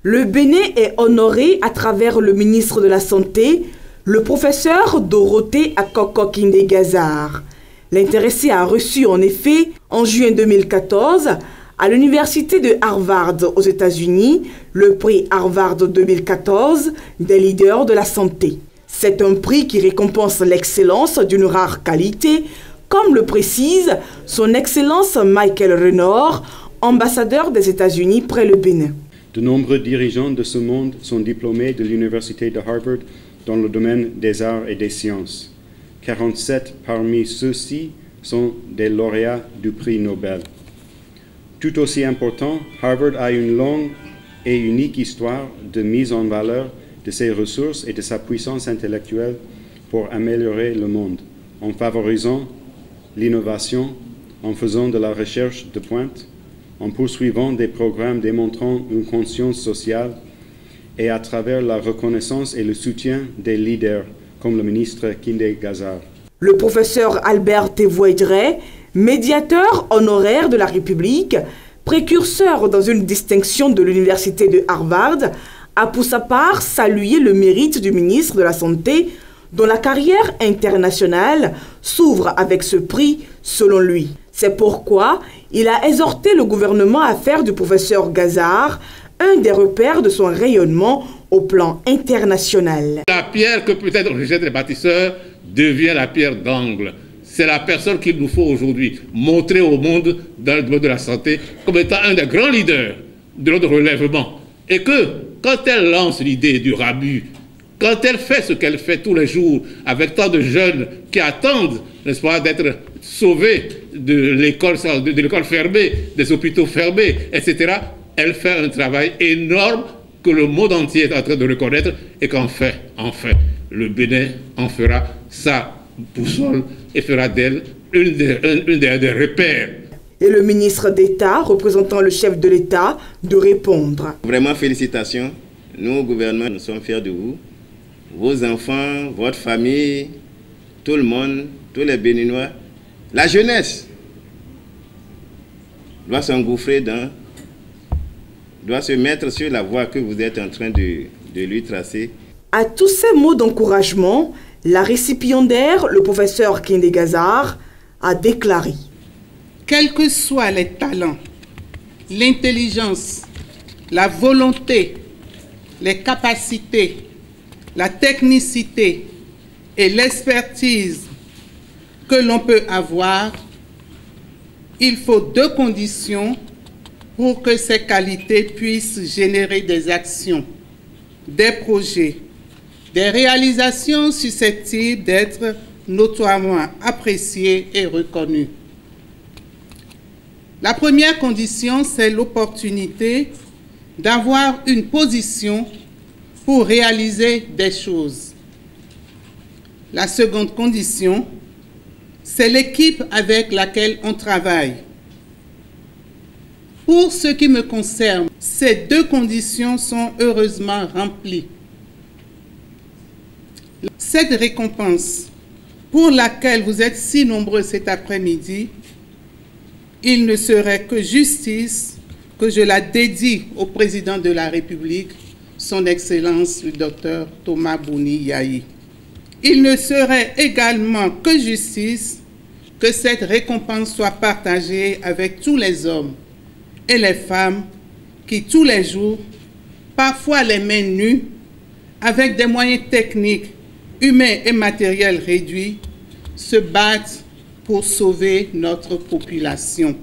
Le Bénin est honoré à travers le ministre de la Santé, le professeur Dorothée Akoko-Kinde-Gazard. L'intéressé a reçu en effet, en juin 2014, à l'université de Harvard aux États-Unis, le prix Harvard 2014 des leaders de la santé. C'est un prix qui récompense l'excellence d'une rare qualité, comme le précise son Excellence Michael Renor, ambassadeur des États-Unis près le Bénin. De nombreux dirigeants de ce monde sont diplômés de l'université de Harvard dans le domaine des arts et des sciences. 47 parmi ceux-ci sont des lauréats du prix Nobel. Tout aussi important, Harvard a une longue et unique histoire de mise en valeur de ses ressources et de sa puissance intellectuelle pour améliorer le monde, en favorisant l'innovation, en faisant de la recherche de pointe, en poursuivant des programmes démontrant une conscience sociale et à travers la reconnaissance et le soutien des leaders, comme le ministre Kinde-Gazard. Le professeur Albert Tévoidré, médiateur honoraire de la République, précurseur dans une distinction de l'université de Harvard, a pour sa part salué le mérite du ministre de la Santé, dont la carrière internationale s'ouvre avec ce prix, selon lui. C'est pourquoi il a exhorté le gouvernement à faire du professeur Gazard un des repères de son rayonnement au plan international. La pierre que peut-être rejette les bâtisseurs devient la pierre d'angle. C'est la personne qu'il nous faut aujourd'hui montrer au monde dans le domaine de la santé comme étant un des grands leaders de notre relèvement. Et que quand elle lance l'idée du RAMU, quand elle fait ce qu'elle fait tous les jours avec tant de jeunes qui attendent, n'est-ce pas, d'être sauvés de l'école fermée, des hôpitaux fermés, etc., elle fait un travail énorme que le monde entier est en train de reconnaître et qu'enfin, le Bénin en fera sa boussole et fera d'elle une des repères. Et le ministre d'État, représentant le chef de l'État, de répondre. Vraiment félicitations. Nous, au gouvernement, nous sommes fiers de vous. Vos enfants, votre famille, tout le monde, tous les Béninois, la jeunesse doit s'engouffrer doit se mettre sur la voie que vous êtes en train de lui tracer. À tous ces mots d'encouragement, la récipiendaire, le professeur Kinde-Gazard, a déclaré: quels que soient les talents, l'intelligence, la volonté, les capacités, la technicité et l'expertise que l'on peut avoir, il faut deux conditions pour que ces qualités puissent générer des actions, des projets, des réalisations susceptibles d'être notoirement appréciées et reconnues. La première condition, c'est l'opportunité d'avoir une position pour réaliser des choses. La seconde condition, c'est l'équipe avec laquelle on travaille. Pour ce qui me concerne, ces deux conditions sont heureusement remplies. Cette récompense pour laquelle vous êtes si nombreux cet après-midi, il ne serait que justice que je la dédie au président de la République, son Excellence le Dr Thomas Bouni Yahi. Il ne serait également que justice que cette récompense soit partagée avec tous les hommes et les femmes qui, tous les jours, parfois les mains nues, avec des moyens techniques, humains et matériels réduits, se battent pour sauver notre population.